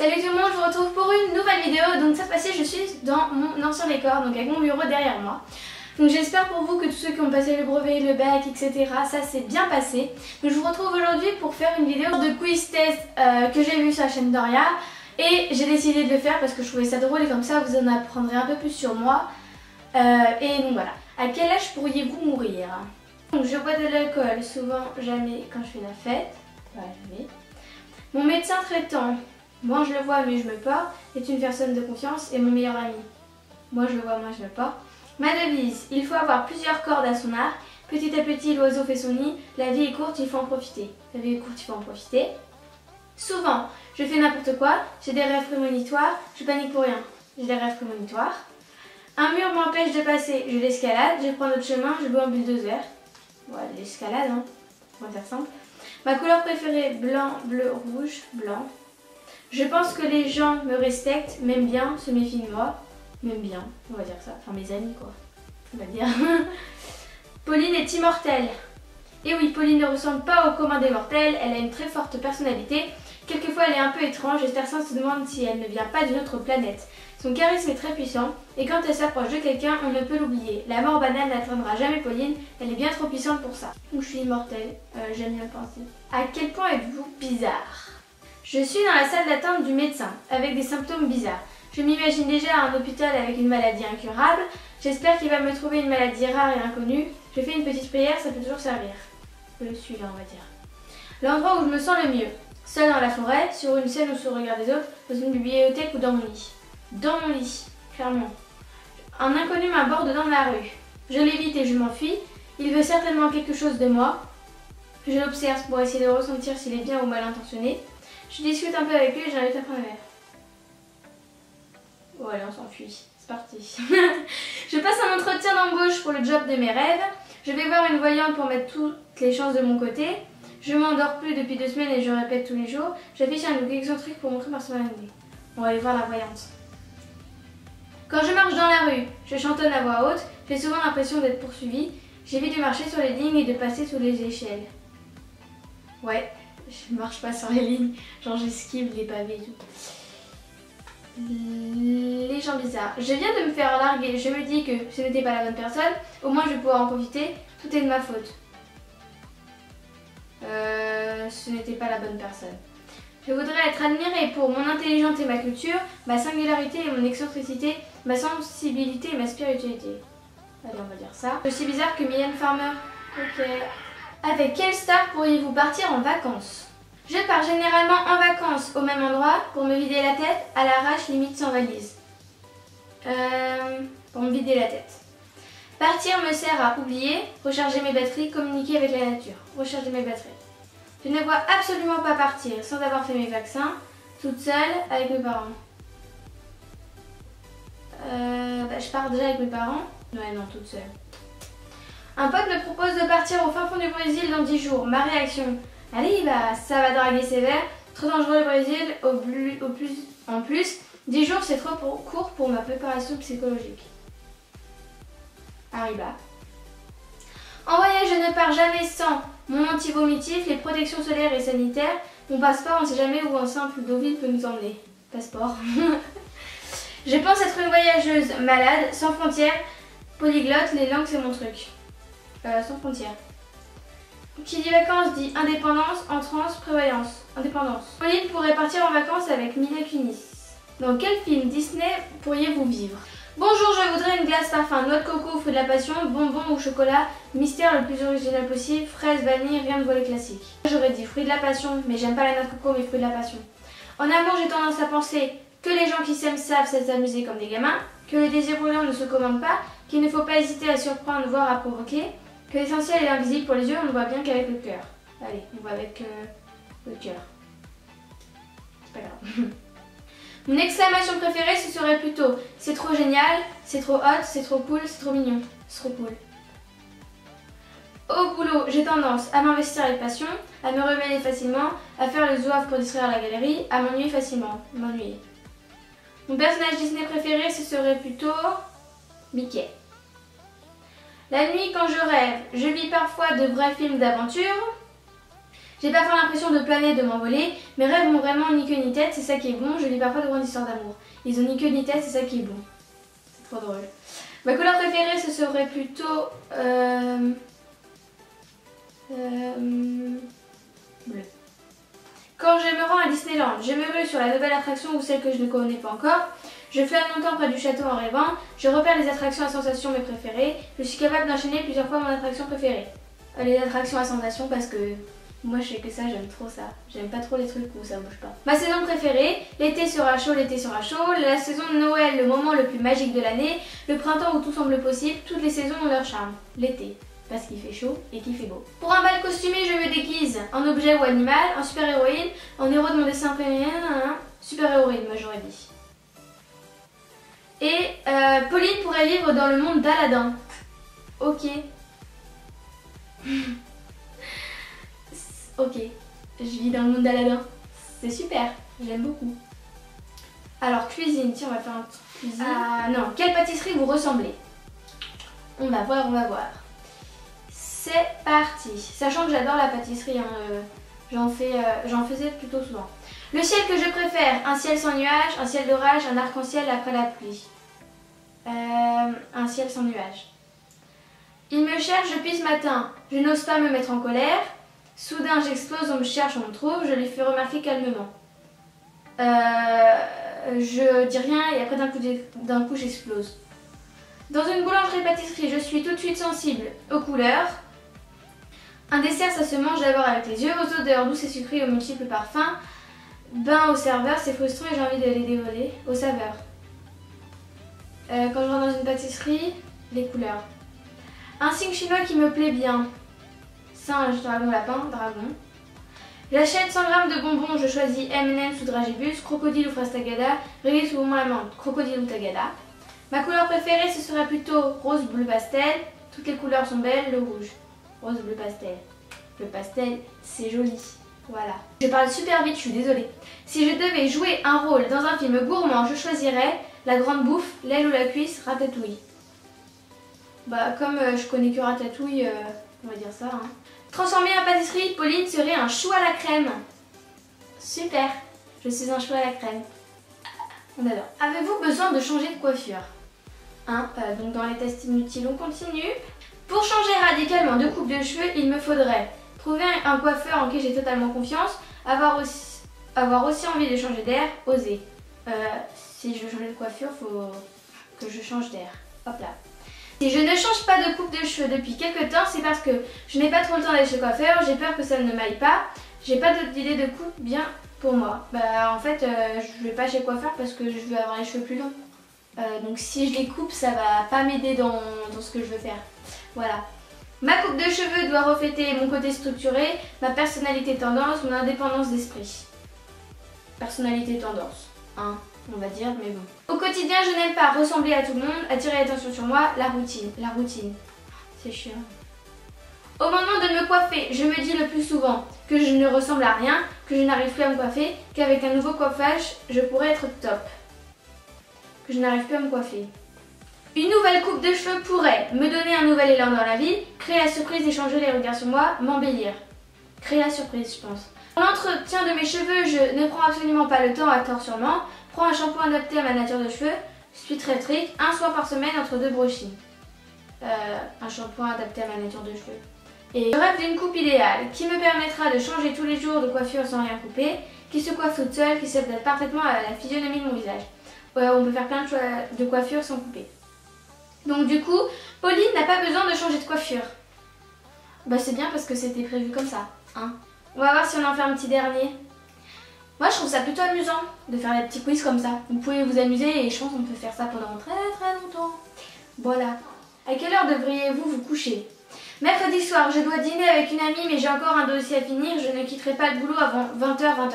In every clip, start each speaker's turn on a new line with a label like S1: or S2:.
S1: Salut tout le monde, je vous retrouve pour une nouvelle vidéo. Donc cette fois-ci je suis dans mon ancien décor, donc avec mon bureau derrière moi. Donc j'espère pour vous que tous ceux qui ont passé le brevet, le bac, etc. ça s'est bien passé. Donc je vous retrouve aujourd'hui pour faire une vidéo de quiz test que j'ai vu sur la chaîne Doria. Et j'ai décidé de le faire parce que je trouvais ça drôle et comme ça vous en apprendrez un peu plus sur moi. Et donc voilà. À quel âge pourriez-vous mourir? Donc je bois de l'alcool, souvent jamais quand je fais la fête. Voilà, jamais. Mon médecin traitant, moi je le vois mais je me porte, est une personne de confiance et mon meilleur ami. Moi je le vois, moi je me porte. Ma devise, il faut avoir plusieurs cordes à son arc. Petit à petit l'oiseau fait son nid, la vie est courte, il faut en profiter. La vie est courte, il faut en profiter. Souvent, je fais n'importe quoi, j'ai des rêves prémonitoires, je panique pour rien. J'ai des rêves prémonitoires. Un mur m'empêche de passer, je l'escalade, je prends notre chemin, je bois un bulldozer. Voilà, l'escalade, hein, on va faire simple. Ma couleur préférée, blanc, bleu, rouge, blanc. Je pense que les gens me respectent, m'aiment bien, se méfient de moi. M'aiment bien, on va dire ça. Enfin, mes amis, quoi. On va dire. Pauline est immortelle. Et oui, Pauline ne ressemble pas au commun des mortels. Elle a une très forte personnalité. Quelquefois, elle est un peu étrange et certains se demandent si elle ne vient pas d'une autre planète. Son charisme est très puissant et quand elle s'approche de quelqu'un, on ne peut l'oublier. La mort banale n'atteindra jamais Pauline. Elle est bien trop puissante pour ça. Donc, je suis immortelle. J'aime bien penser. À quel point êtes-vous bizarre? Je suis dans la salle d'attente du médecin, avec des symptômes bizarres. Je m'imagine déjà à un hôpital avec une maladie incurable. J'espère qu'il va me trouver une maladie rare et inconnue. Je fais une petite prière, ça peut toujours servir. Je suis là, on va dire. L'endroit où je me sens le mieux. Seul dans la forêt, sur une scène ou sous le regard des autres, dans une bibliothèque ou dans mon lit. Dans mon lit, clairement. Un inconnu m'aborde dans la rue. Je l'évite et je m'enfuis. Il veut certainement quelque chose de moi. Je l'observe pour essayer de ressentir s'il est bien ou mal intentionné. Je discute un peu avec lui et j'invite à prendre un verre. Bon allez, on s'enfuit. C'est parti. Je passe un entretien d'embauche pour le job de mes rêves. Je vais voir une voyante pour mettre toutes les chances de mon côté. Je m'endors plus depuis 2 semaines et je répète tous les jours. J'affiche un look excentrique pour montrer ma personnalité. On va aller voir la voyante. Quand je marche dans la rue, je chantonne à voix haute. J'ai souvent l'impression d'être poursuivie. J'évite de marcher sur les lignes et de passer sous les échelles. Ouais. Je marche pas sur les lignes, genre j'esquive les pavés et tout. Les gens bizarres. Je viens de me faire larguer, je me dis que ce n'était pas la bonne personne, au moins je vais pouvoir en profiter, tout est de ma faute. Ce n'était pas la bonne personne. Je voudrais être admirée pour mon intelligence et ma culture, ma singularité et mon excentricité, ma sensibilité et ma spiritualité. Allez, on va dire ça. Aussi bizarre que Mylène Farmer. Ok. Avec quelle star pourriez-vous partir en vacances? Je pars généralement en vacances au même endroit pour me vider la tête, à l'arrache, limite sans valise. Pour me vider la tête. Partir me sert à oublier, recharger mes batteries, communiquer avec la nature. Recharger mes batteries. Je ne vois absolument pas partir sans avoir fait mes vaccins, toute seule, avec mes parents. Je pars déjà avec mes parents. Ouais, non, toute seule. Un pote me propose de partir au fin fond du Brésil dans 10 jours. Ma réaction, allez, bah, ça va draguer sévère. Trop dangereux le Brésil. En plus, 10 jours c'est trop court pour ma préparation psychologique. Arriba. En voyage, je ne pars jamais sans mon anti-vomitif, les protections solaires et sanitaires. Mon passeport, on ne sait jamais où un simple Deauville peut nous emmener. Passeport. Je pense être une voyageuse malade, sans frontières, polyglotte, les langues c'est mon truc. Sans frontières. Qui dit vacances dit indépendance, entrance, prévoyance. Indépendance. Pauline pourrait partir en vacances avec Mila Kunis. Dans quel film Disney pourriez-vous vivre? Bonjour, je voudrais une glace parfum, noix de coco, fruit de la passion, bonbon ou chocolat, mystère le plus original possible, fraise, vanille, rien de volé classique. J'aurais dit fruit de la passion, mais j'aime pas la noix de coco, mais fruit de la passion. En amour, j'ai tendance à penser que les gens qui s'aiment savent s'amuser comme des gamins, que le désir brûlant ne se commande pas, qu'il ne faut pas hésiter à surprendre, voire à provoquer, que l'essentiel est invisible pour les yeux, on ne voit bien qu'avec le cœur. Allez, on voit avec le cœur. C'est pas grave. Mon exclamation préférée, ce serait plutôt « c'est trop génial »,« c'est trop hot »,« c'est trop cool »,« c'est trop mignon »,« c'est trop cool ». Au boulot, j'ai tendance à m'investir avec passion, à me révéler facilement, à faire le zouave pour distraire la galerie, à m'ennuyer facilement. M'ennuyer. Mon personnage Disney préféré, ce serait plutôt Mickey. La nuit, quand je rêve, je vis parfois de vrais films d'aventure. J'ai parfois l'impression de planer, de m'envoler. Mes rêves ont vraiment ni queue ni tête, c'est ça qui est bon. Je lis parfois de grandes histoires d'amour. Ils ont ni queue ni tête, c'est ça qui est bon. C'est trop drôle. Ma couleur préférée, ce serait plutôt... bleu. Quand je me rends à Disneyland, je me rue sur la nouvelle attraction ou celle que je ne connais pas encore. Je flâne longtemps près du château en rêvant. Je repère les attractions à sensations mes préférées. Je suis capable d'enchaîner plusieurs fois mon attraction préférée. Les attractions à sensations parce que moi je sais que ça, j'aime trop ça. J'aime pas trop les trucs où ça bouge pas. Ma saison préférée, l'été sera chaud, l'été sera chaud. La saison de Noël, le moment le plus magique de l'année. Le printemps où tout semble possible. Toutes les saisons ont leur charme. L'été. Parce qu'il fait chaud et qu'il fait beau. Pour un bal costumé, je me déguise en objet ou animal, en super-héroïne, en héros de mon dessin préféré, super-héroïne, moi j'aurais dit. Et Pauline pourrait vivre dans le monde d'Aladin. Ok. Ok, je vis dans le monde d'Aladin. C'est super, j'aime beaucoup. Alors cuisine, tiens on va faire un truc cuisine. Ah non, quelle pâtisserie vous ressemblez? On va voir, on va voir. C'est parti. Sachant que j'adore la pâtisserie, hein, j'en faisais plutôt souvent. Le ciel que je préfère, un ciel sans nuages, un ciel d'orage, un arc-en-ciel après la pluie. Un ciel sans nuages. Il me cherche depuis ce matin. Je n'ose pas me mettre en colère. Soudain j'explose, on me cherche, on me trouve. Je lui fais remarquer calmement. Je dis rien et après d'un coup j'explose. Dans une boulangerie-pâtisserie, je suis tout de suite sensible aux couleurs. Un dessert, ça se mange d'abord avec les yeux, aux odeurs douces et sucrées, aux multiples parfums. Bain au serveur, c'est frustrant et j'ai envie de les dévoiler. Aux saveurs. Quand je rentre dans une pâtisserie, les couleurs. Un signe chinois qui me plaît bien. Singe, dragon, lapin, dragon. J'achète 100 g de bonbons, je choisis M&M's ou Dragibus, crocodile ou fraise tagada, réglisse ou la menthe, crocodile ou tagada. Ma couleur préférée, ce serait plutôt rose, bleu, pastel. Toutes les couleurs sont belles, le rouge. Rose, bleu, pastel. Le pastel, c'est joli. Voilà. Je parle super vite, je suis désolée. Si je devais jouer un rôle dans un film gourmand, je choisirais la grande bouffe, l'aile ou la cuisse, ratatouille. Bah, comme je connais que ratatouille, on va dire ça. Hein. Transformer en pâtisserie, Pauline serait un chou à la crème. Super, je suis un chou à la crème. On adore. Avez-vous besoin de changer de coiffure? Donc dans les tests inutiles, on continue. Pour changer radicalement de coupe de cheveux, il me faudrait trouver un coiffeur en qui j'ai totalement confiance, avoir aussi envie de changer d'air, oser. Si je veux changer de coiffure, il faut que je change d'air. Hop là. Si je ne change pas de coupe de cheveux depuis quelques temps, c'est parce que je n'ai pas trop le temps d'aller chez le coiffeur, j'ai peur que ça ne m'aille pas, j'ai pas d'idée de coupe bien pour moi. Bah en fait, je vais pas chez le coiffeur parce que je veux avoir les cheveux plus longs. Donc si je les coupe, ça va pas m'aider dans ce que je veux faire. Voilà. Ma coupe de cheveux doit refléter mon côté structuré, ma personnalité tendance, mon indépendance d'esprit. Personnalité tendance, hein, on va dire, mais bon. Au quotidien, je n'aime pas ressembler à tout le monde, attirer l'attention sur moi, la routine. C'est chiant. Au moment de me coiffer, je me dis le plus souvent que je ne ressemble à rien, que je n'arrive plus à me coiffer, qu'avec un nouveau coiffage, je pourrais être top. Que je n'arrive plus à me coiffer. Une nouvelle coupe de cheveux pourrait me donner un nouvel élan dans la vie, créer la surprise et changer les regards sur moi, m'embellir. Créer la surprise, je pense. Pour l'entretien de mes cheveux, je ne prends absolument pas le temps à tort sûrement. Prends un shampoing adapté à ma nature de cheveux. Je suis très strict, un soir par semaine entre 2 brushings. Un shampoing adapté à ma nature de cheveux. Et je rêve d'une coupe idéale qui me permettra de changer tous les jours de coiffure sans rien couper, qui se coiffe toute seule, qui s'adapte parfaitement à la physionomie de mon visage. On peut faire plein de coiffures sans couper. Donc du coup, Pauline n'a pas besoin de changer de coiffure. Bah c'est bien parce que c'était prévu comme ça. Hein. On va voir si on en fait un petit dernier. Moi je trouve ça plutôt amusant de faire des petits quiz comme ça. Vous pouvez vous amuser et je pense qu'on peut faire ça pendant très longtemps. Voilà. À quelle heure devriez-vous vous coucher? Mercredi soir, je dois dîner avec une amie mais j'ai encore un dossier à finir. Je ne quitterai pas le boulot avant 20h, 20h30.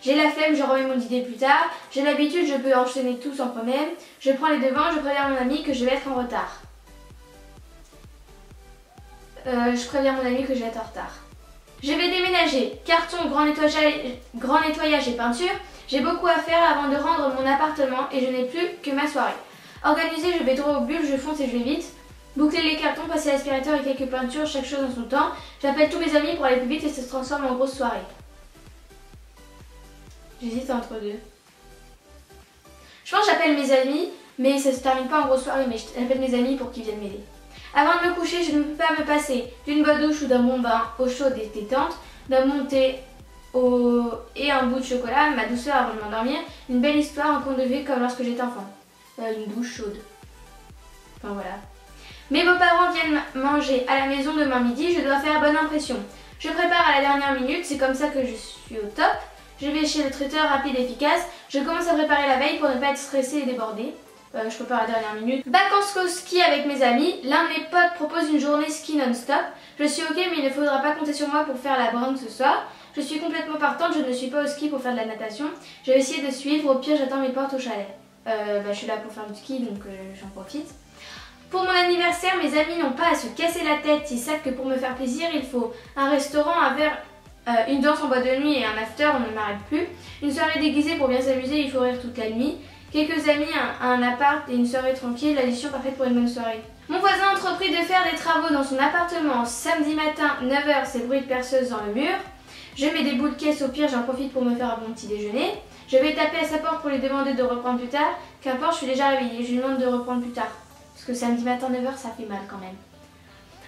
S1: J'ai la flemme, je remets mon idée plus tard. J'ai l'habitude, je peux enchaîner tout sans problème. Je prends les devants, je préviens mon ami que je vais être en retard. Je préviens mon ami que je vais être en retard. Je vais déménager. Carton, grand nettoyage et peinture. J'ai beaucoup à faire avant de rendre mon appartement et je n'ai plus que ma soirée. Organiser, je vais droit au but, je fonce et je vais vite. Boucler les cartons, passer l'aspirateur et quelques peintures, chaque chose en son temps. J'appelle tous mes amis pour aller plus vite et ça se transforme en grosse soirée. J'hésite entre deux. Je pense que j'appelle mes amis, mais ça se termine pas en grosse soirée, mais j'appelle mes amis pour qu'ils viennent m'aider. Avant de me coucher, je ne peux pas me passer d'une bonne douche ou d'un bon bain eau chaude et détente, d'un bon thé et un bout de chocolat, ma douceur avant de m'endormir, une belle histoire, un conte de fées comme lorsque j'étais enfant. Une douche chaude. Enfin voilà. Mes beaux-parents viennent manger à la maison demain midi, je dois faire bonne impression. Je prépare à la dernière minute, c'est comme ça que je suis au top. Je vais chez le traiteur rapide et efficace. Je commence à préparer la veille pour ne pas être stressée et débordée. Je prépare à la dernière minute. Vacances au ski avec mes amis. L'un de mes potes propose une journée ski non-stop. Je suis ok, mais il ne faudra pas compter sur moi pour faire la bringue ce soir. Je suis complètement partante, je ne suis pas au ski pour faire de la natation. Je vais essayer de suivre, au pire j'attends mes potes au chalet. Je suis là pour faire du ski, donc j'en profite. Pour mon anniversaire, mes amis n'ont pas à se casser la tête. Ils savent que pour me faire plaisir, il faut un restaurant, un verre, une danse en boîte de nuit et un after, on ne m'arrête plus. Une soirée déguisée pour bien s'amuser, il faut rire toute la nuit. Quelques amis, un appart et une soirée tranquille, l'addition parfaite pour une bonne soirée. Mon voisin a entrepris de faire des travaux dans son appartement. Samedi matin, 9 h, c'est bruit de perceuse dans le mur. Je mets des boules de caisse, au pire j'en profite pour me faire un bon petit déjeuner. Je vais taper à sa porte pour lui demander de reprendre plus tard. Qu'importe, je suis déjà réveillée, je lui demande de reprendre plus tard. Parce que samedi matin 9 h, ça fait mal quand même.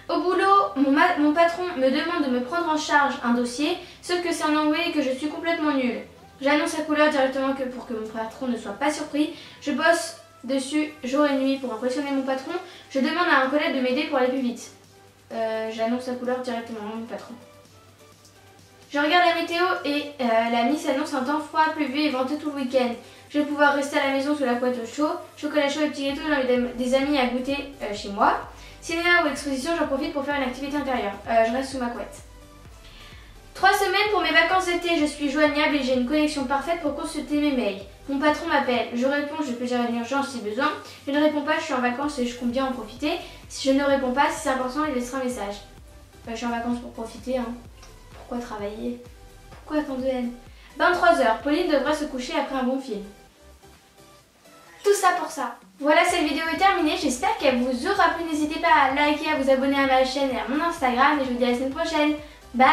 S1: Au boulot, mon patron me demande de me prendre en charge un dossier, sauf que c'est en anglais et que je suis complètement nulle. J'annonce la couleur directement pour que mon patron ne soit pas surpris. Je bosse dessus jour et nuit pour impressionner mon patron. Je demande à un collègue de m'aider pour aller plus vite. J'annonce la couleur directement à mon patron. Je regarde la météo et la Nice annonce un temps froid, pluvieux et venteux tout le week-end. Je vais pouvoir rester à la maison sous la couette au chaud, chocolat chaud et petits gâteaux, j'invite des amis à goûter chez moi. Cinéma ou exposition, j'en profite pour faire une activité intérieure. Je reste sous ma couette. 3 semaines pour mes vacances d'été, je suis joignable et j'ai une connexion parfaite pour consulter mes mails. Mon patron m'appelle, je réponds, je peux gérer une urgence si besoin. Je ne réponds pas, je suis en vacances et je compte bien en profiter. Si je ne réponds pas, si c'est important, il laissera un message. Je suis en vacances pour profiter, hein. Pourquoi travailler? Pourquoi tant de haine? 23 h, Pauline devrait se coucher après un bon film. Tout ça pour ça. Voilà, cette vidéo est terminée, j'espère qu'elle vous aura plu. N'hésitez pas à liker, à vous abonner à ma chaîne et à mon Instagram et je vous dis à la semaine prochaine. Bye!